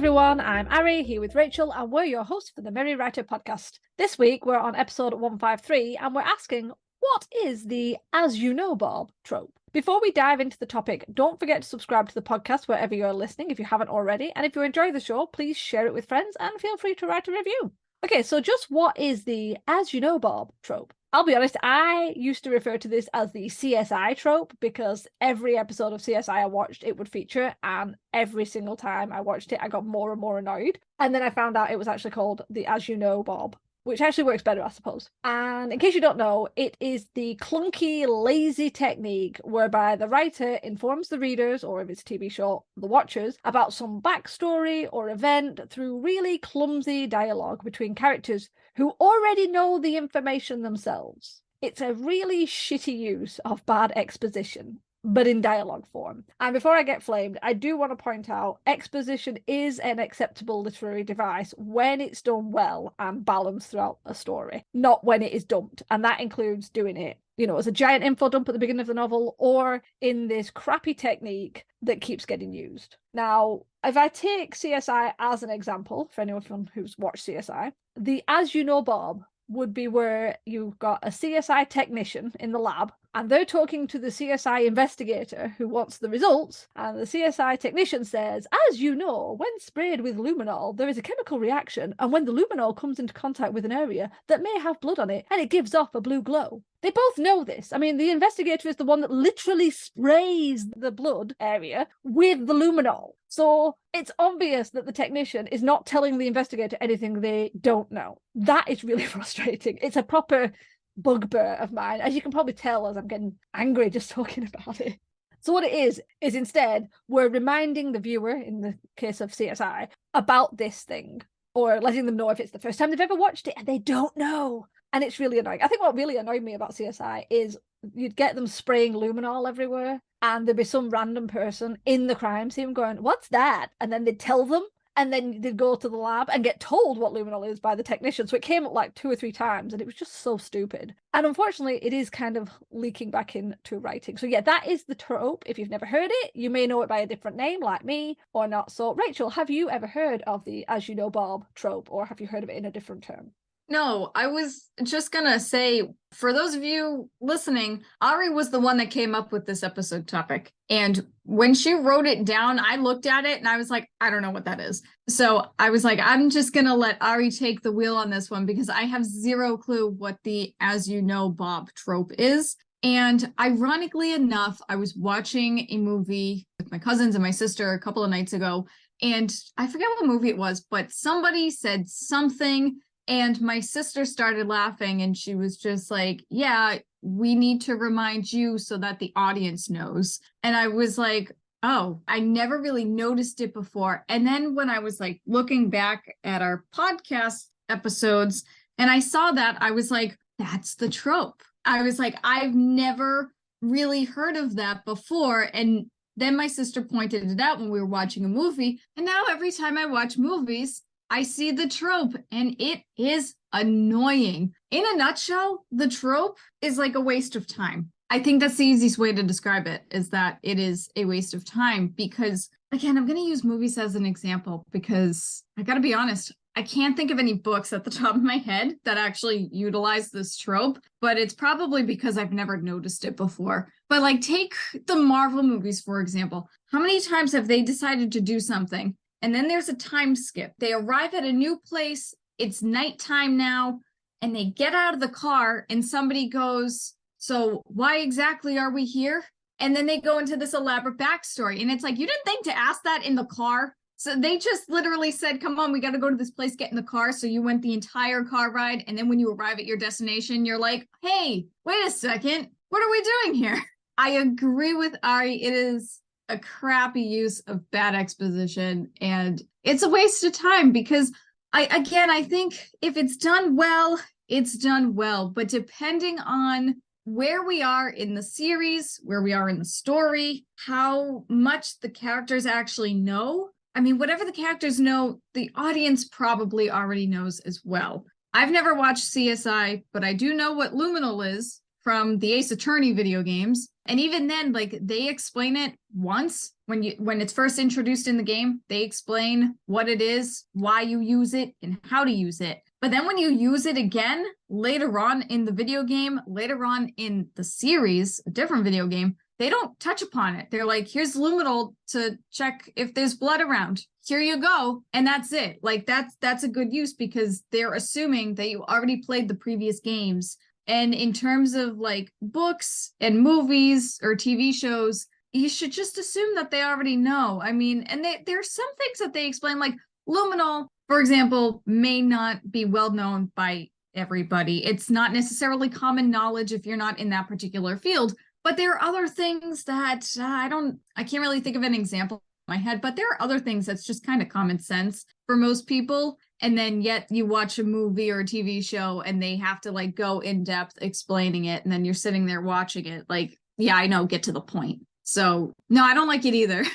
everyone, I'm Ari, here with Rachel, and we're your hosts for the Merry Writer podcast. This week we're on episode 153, and we're asking, what is the as you know Bob trope? Before we dive into the topic, don't forget to subscribe to the podcast wherever you're listening if you haven't already, and if you enjoy the show, please share it with friends and feel free to write a review. Okay, so just what is the as you know Bob trope? I'll be honest, I used to refer to this as the CSI trope because every episode of CSI I watched, it would feature, and every single time I watched it, I got more and more annoyed. And then I found out it was actually called the As You Know Bob, which actually works better, I suppose. And in case you don't know, it is the clunky, lazy technique whereby the writer informs the readers, or if it's a TV show, the watchers, about some backstory or event through really clumsy dialogue between characters who already know the information themselves. It's a really shitty use of bad exposition, but in dialogue form. And before I get flamed, I do want to point out exposition is an acceptable literary device when it's done well and balanced throughout a story, not when it is dumped. And that includes doing it, as a giant info dump at the beginning of the novel, or in this crappy technique that keeps getting used. Now, if I take CSI as an example, for anyone who's watched CSI, the As You Know Bob would be where you've got a CSI technician in the lab and they're talking to the CSI investigator who wants the results, and the CSI technician says, as you know, when sprayed with luminol, there is a chemical reaction, and when the luminol comes into contact with an area that may have blood on it, and it gives off a blue glow. They both know this. I mean, the investigator is the one that literally sprays the blood area with the luminol. So it's obvious that the technician is not telling the investigator anything they don't know. That is really frustrating. It's a proper bugbear of mine, as you can probably tell as I'm getting angry just talking about it. So what it is instead we're reminding the viewer, in the case of CSI, about this thing, or letting them know if it's the first time they've ever watched it and they don't know. And it's really annoying. I think what really annoyed me about CSI is you'd get them spraying luminol everywhere, and there'd be some random person in the crime scene going, what's that? And then they'd tell them, and then they'd go to the lab and get told what luminol is by the technician. So it came up like 2 or 3 times, and it was just so stupid. And unfortunately, it is kind of leaking back into writing. So yeah, that is the trope. If you've never heard it, you may know it by a different name, like me, or not. So Rachel, have you ever heard of the As You Know Bob trope, or have you heard of it in a different term? No, I was just gonna say, for those of you listening, Ari was the one that came up with this episode topic. And when she wrote it down, I looked at it and I was like, I don't know what that is. So I was like, I'm just gonna let Ari take the wheel on this one because I have zero clue what the As You Know Bob trope is. And ironically enough, I was watching a movie with my cousins and my sister a couple of nights ago, and I forget what movie it was, but somebody said something. And my sister started laughing and she was just like, yeah, we need to remind you so that the audience knows. And I was like, oh, I never really noticed it before. And then when I was like looking back at our podcast episodes and I saw that, I was like, that's the trope. I was like, I've never really heard of that before. And then my sister pointed it out when we were watching a movie. And now every time I watch movies, I see the trope and it is annoying. In a nutshell, the trope is like a waste of time. I think that's the easiest way to describe it, is that it is a waste of time because, again, I'm going to use movies as an example because I got to be honest, I can't think of any books at the top of my head that actually utilize this trope, but it's probably because I've never noticed it before. But like, take the Marvel movies, for example. How many times have they decided to do something and then there's a time skip? They arrive at a new place, it's nighttime now, and they get out of the car and somebody goes, so why exactly are we here? And then they go into this elaborate backstory. And it's like, you didn't think to ask that in the car? So they just literally said, come on, we got to go to this place, get in the car. So you went the entire car ride. And then when you arrive at your destination, you're like, hey, wait a second, what are we doing here? I agree with Ari. It is a crappy use of bad exposition, and it's a waste of time because I think if it's done well, it's done well, but depending on where we are in the series, where we are in the story, how much the characters actually know. I mean, whatever the characters know, the audience probably already knows as well. I've never watched CSI, but I do know what luminol is from the Ace Attorney video games. And even then, like, they explain it once when it's first introduced in the game, they explain what it is, why you use it, and how to use it. But then when you use it again later on in the video game, later on in the series, a different video game, they don't touch upon it. They're like, here's luminol to check if there's blood around. Here you go. And that's it. Like that's a good use because they're assuming that you already played the previous games. And in terms of like books and movies or TV shows, you should just assume that they already know. I mean, and there's some things that they explain, like luminol, for example, may not be well known by everybody. It's not necessarily common knowledge if you're not in that particular field. But there are other things that I can't really think of an example in my head, but there are other things that's just kind of common sense for most people. And then yet you watch a movie or a TV show and they have to like go in depth explaining it. And then you're sitting there watching it like, yeah, I know, get to the point. So no, I don't like it either.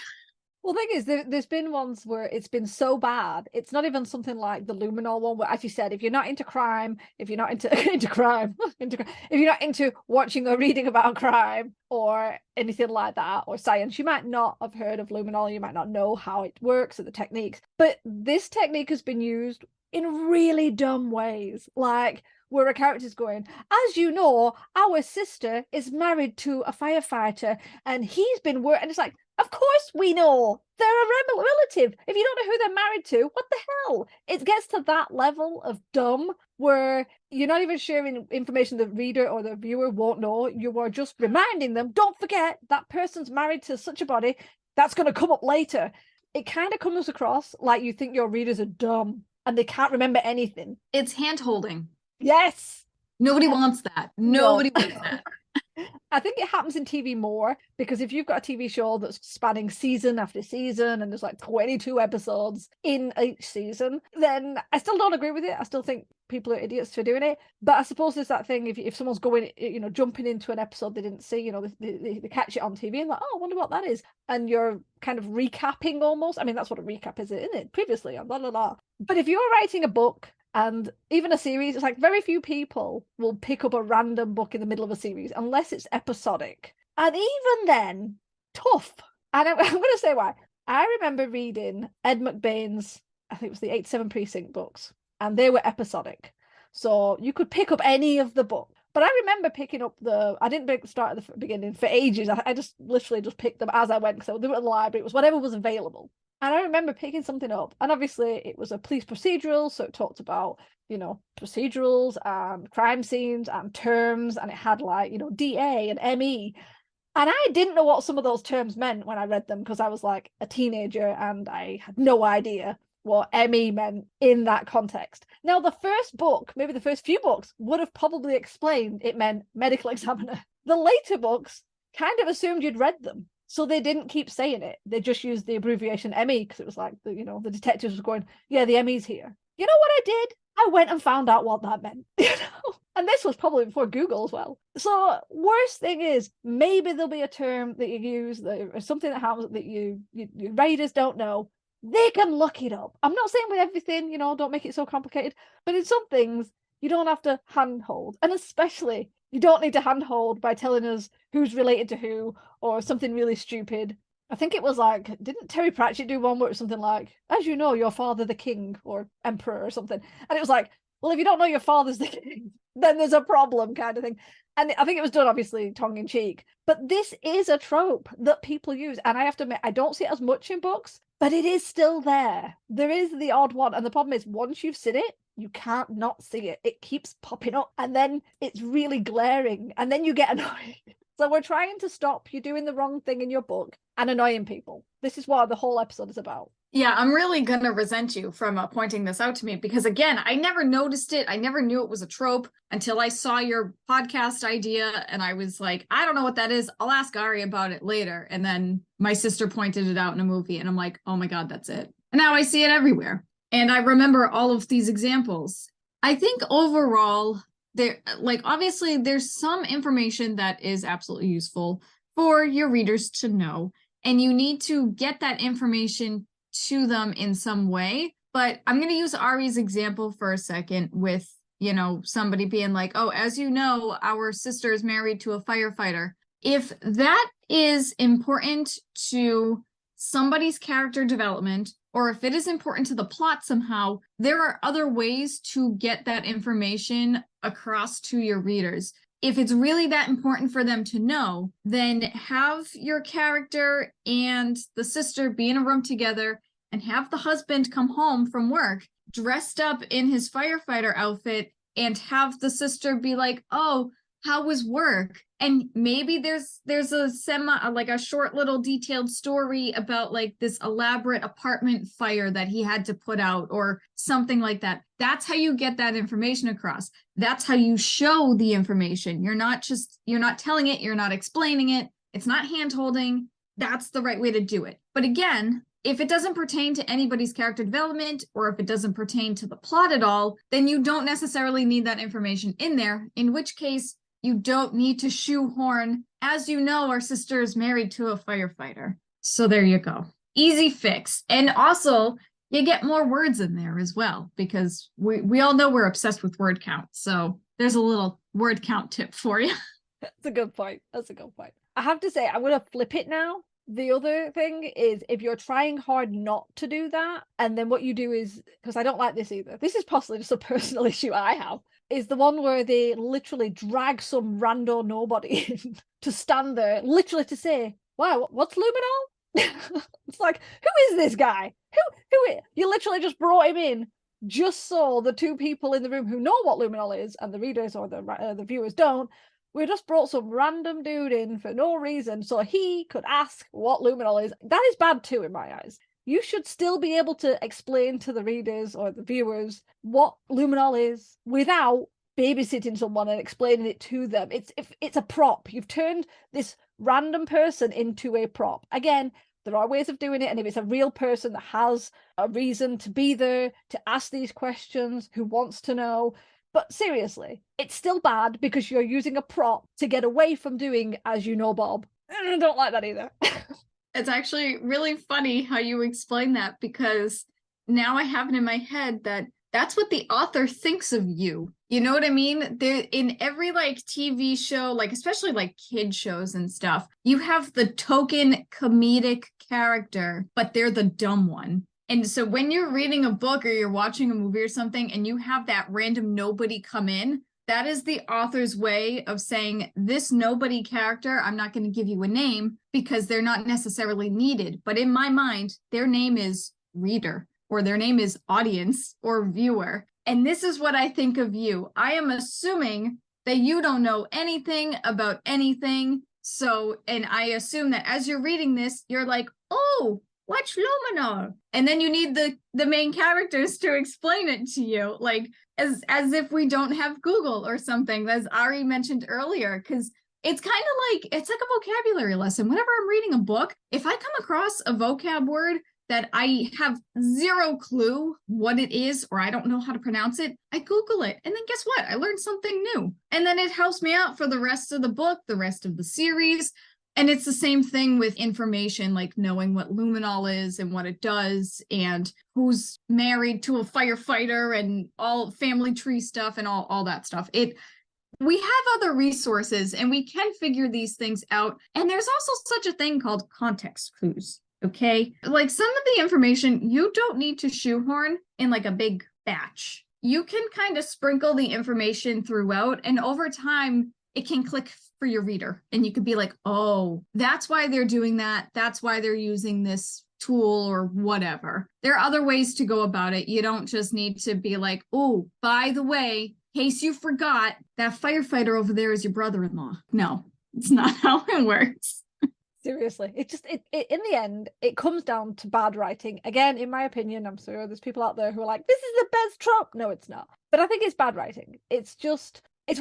Well, the thing is, there's been ones where it's been so bad. It's not even something like the luminol one, where, as you said, if you're not into crime, if you're not into if you're not into watching or reading about crime or anything like that, or science, you might not have heard of luminol. You might not know how it works or the techniques. But this technique has been used in really dumb ways, like where a character's going, as you know, our sister is married to a firefighter, and he's been working. And it's like, of course we know. They're a relative. If you don't know who they're married to, what the hell? It gets to that level of dumb where you're not even sharing information the reader or the viewer won't know. You are just reminding them, don't forget that person's married to such a body. That's going to come up later. It kind of comes across like you think your readers are dumb and they can't remember anything. It's hand-holding. Yes. Nobody wants that. Nobody wants that. I think it happens in TV more because if you've got a TV show that's spanning season after season and there's like 22 episodes in each season, then I still don't agree with it. I still think people are idiots for doing it. But I suppose there's that thing, if someone's going, jumping into an episode they didn't see, they catch it on TV and like, oh, I wonder what that is. And you're kind of recapping almost. I mean, that's what a recap is, isn't it? Previously, blah, blah, blah. But if you're writing a book, and even a series, it's like very few people will pick up a random book in the middle of a series unless it's episodic. And even then, tough. And I'm going to say why. I remember reading Ed McBain's, I think it was the 87 Precinct books, and they were episodic. So you could pick up any of the book. But I remember picking up I didn't start at the beginning for ages. I just literally just picked them as I went. So they were at the library. It was whatever was available. And I remember picking something up, and obviously it was a police procedural, so it talked about, procedurals and crime scenes and terms, and it had like, DA and ME. And I didn't know what some of those terms meant when I read them because I was like a teenager and I had no idea what ME meant in that context. Now, the first book, maybe the first few books, would have probably explained it meant medical examiner. The later books kind of assumed you'd read them. So they didn't keep saying it. They just used the abbreviation ME because it was like, the detectives was going, yeah, the ME's here. You know what I did? I went and found out what that meant. And this was probably before Google as well. So worst thing is, maybe there'll be a term that you use or something that happens that your readers don't know. They can look it up. I'm not saying with everything, don't make it so complicated. But in some things, you don't have to handhold. And especially, you don't need to handhold by telling us who's related to who or something really stupid. I think it was like, didn't Terry Pratchett do one where it was something like, as you know, your father the king or emperor or something? And it was like, well, if you don't know your father's the king, then there's a problem kind of thing. And I think it was done, obviously, tongue-in-cheek. But this is a trope that people use. And I have to admit, I don't see it as much in books, but it is still there. There is the odd one. And the problem is, once you've seen it, you can't not see it. It keeps popping up. And then it's really glaring. And then you get annoyed. So we're trying to stop you doing the wrong thing in your book and annoying people. This is what the whole episode is about. Yeah, I'm really going to resent you from pointing this out to me because, again, I never noticed it. I never knew it was a trope until I saw your podcast idea. And I was like, I don't know what that is. I'll ask Ari about it later. And then my sister pointed it out in a movie. And I'm like, oh, my God, that's it. And now I see it everywhere. And I remember all of these examples. I think overall, obviously, there's some information that is absolutely useful for your readers to know. And you need to get that information to them in some way. But I'm going to use Ari's example for a second with, somebody being like, oh, as you know, our sister is married to a firefighter. If that is important to somebody's character development, or if it is important to the plot somehow, there are other ways to get that information across to your readers. If it's really that important for them to know, then have your character and the sister be in a room together and have the husband come home from work dressed up in his firefighter outfit and have the sister be like, oh, how was work? And maybe there's a short little detailed story about like this elaborate apartment fire that he had to put out or something like that. That's how you get that information across. That's how you show the information. You're not telling it, you're not explaining it. It's not hand-holding. That's the right way to do it. But again, if it doesn't pertain to anybody's character development, or if it doesn't pertain to the plot at all, then you don't necessarily need that information in there, in which case you don't need to shoehorn, as you know, our sister is married to a firefighter. So there you go. Easy fix. And also, you get more words in there as well, because we all know we're obsessed with word count. So there's a little word count tip for you. That's a good point. I have to say, I'm going to flip it now. The other thing is, if you're trying hard not to do that, and then what you do is, because I don't like this either, this is possibly just a personal issue I have, is the one where they literally drag some rando nobody in to stand there, literally to say, wow, what's luminol? It's like, who is this guy? Who is? You literally just brought him in just so the two people in the room who know what luminol is, and the readers or the viewers don't, we just brought some random dude in for no reason so he could ask what luminol is. That is bad too, in my eyes. You should still be able to explain to the readers or the viewers what luminol is without babysitting someone and explaining it to them. It's a prop. You've turned this random person into a prop. Again, there are ways of doing it, and if it's a real person that has a reason to be there, to ask these questions, who wants to know. But seriously, it's still bad because you're using a prop to get away from doing As You Know, Bob. I don't like that either. It's actually really funny how you explain that, because now I have it in my head that that's what the author thinks of you. You know what I mean? There, in every like TV show, like especially like kid shows and stuff, you have the token comedic character, but they're the dumb one. And so when you're reading a book or you're watching a movie or something and you have that random nobody come in, that is the author's way of saying, this nobody character, I'm not going to give you a name because they're not necessarily needed. But in my mind, their name is reader, or their name is audience or viewer. And this is what I think of you. I am assuming that you don't know anything about anything. So, and I assume that as you're reading this, you're like, oh, what's luminol? And then you need the main characters to explain it to you, like as if we don't have Google or something, as Ari mentioned earlier, because it's kind of like, it's like a vocabulary lesson. Whenever I'm reading a book, if I come across a vocab word that I have zero clue what it is, or I don't know how to pronounce it, I Google it. And then guess what? I learned something new. And then it helps me out for the rest of the book, the rest of the series. And it's the same thing with information, like knowing what luminol is and what it does, and who's married to a firefighter, and all family tree stuff and all that stuff. We have other resources and we can figure these things out. And there's also such a thing called context clues. Okay, like some of the information you don't need to shoehorn in like a big batch. You can kind of sprinkle the information throughout, and over time it can click for your reader, and you could be like, oh, that's why they're doing that. That's why they're using this tool or whatever. There are other ways to go about it. You don't just need to be like, oh, by the way, in case you forgot, that firefighter over there is your brother-in-law. No, it's not how it works. Seriously, it in the end, it comes down to bad writing. Again, in my opinion, I'm sure there's people out there who are like, this is the best trope. No, it's not. But I think it's bad writing. It's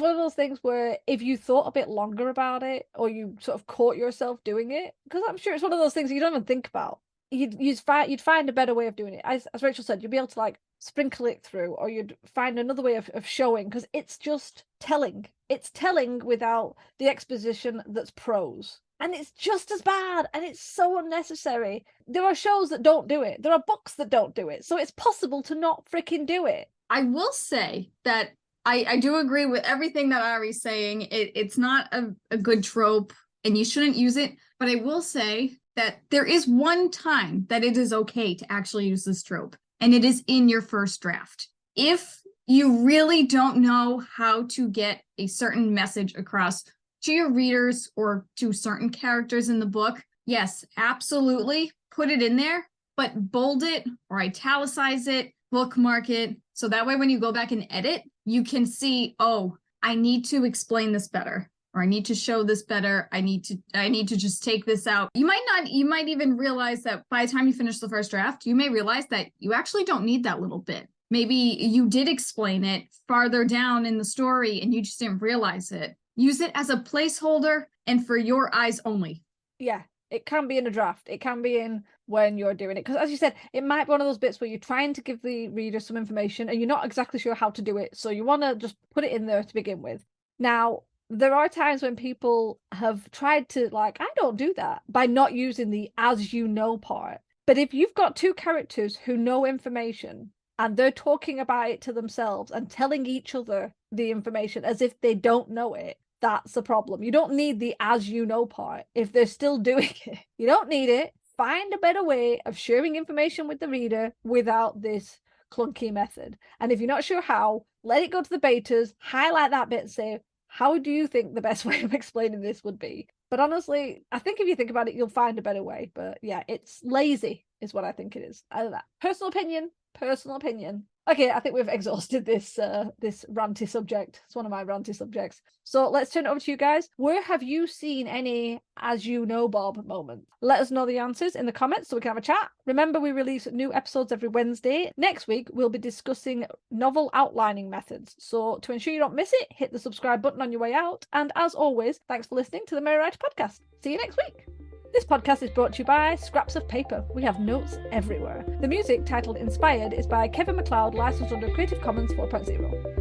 one of those things where if you thought a bit longer about it, or you sort of caught yourself doing it, because I'm sure it's one of those things you don't even think about, you'd find a better way of doing it. As Rachel said, you'd be able to like sprinkle it through, or you'd find another way of showing, because it's just telling. It's telling without the exposition that's prose. And it's just as bad, and it's so unnecessary. There are shows that don't do it. There are books that don't do it. So it's possible to not freaking do it. I will say that I do agree with everything that Ari's saying. It's not a good trope, and you shouldn't use it. But I will say that there is one time that it is okay to actually use this trope, and it is in your first draft. If you really don't know how to get a certain message across to your readers or to certain characters in the book, yes, absolutely put it in there, but bold it or italicize it, bookmark it, so that way when you go back and edit, you can see, oh, I need to explain this better, or I need to show this better. I need to just take this out. You might even realize that by the time you finish the first draft, you may realize that you actually don't need that little bit. Maybe you did explain it farther down in the story and you just didn't realize it. Use it as a placeholder and for your eyes only. Yeah, it can be in a draft. It can be in when you're doing it. Because as you said, it might be one of those bits where you're trying to give the reader some information and you're not exactly sure how to do it. So you want to just put it in there to begin with. Now, there are times when people have tried to, like, I don't do that by not using the as you know part. But if you've got two characters who know information and they're talking about it to themselves and telling each other the information as if they don't know it, that's a problem. You don't need the as you know part if they're still doing it. You don't need it. Find a better way of sharing information with the reader without this clunky method. And if you're not sure how, let it go to the betas, highlight that bit, say, how do you think the best way of explaining this would be? But honestly, I think if you think about it, you'll find a better way. But yeah, it's lazy is what I think it is. I don't know. Personal opinion. Okay, I think we've exhausted this ranty subject. It's one of my ranty subjects. So let's turn it over to you guys. Where have you seen any as you know Bob moments? Let us know the answers in the comments so we can have a chat. Remember, we release new episodes every Wednesday. Next week, we'll be discussing novel outlining methods. So to ensure you don't miss it, hit the subscribe button on your way out. And as always, thanks for listening to the Merry Writer Podcast. See you next week. This podcast is brought to you by Scraps of Paper. We have notes everywhere. The music, titled Inspired, is by Kevin MacLeod, licensed under Creative Commons 4.0.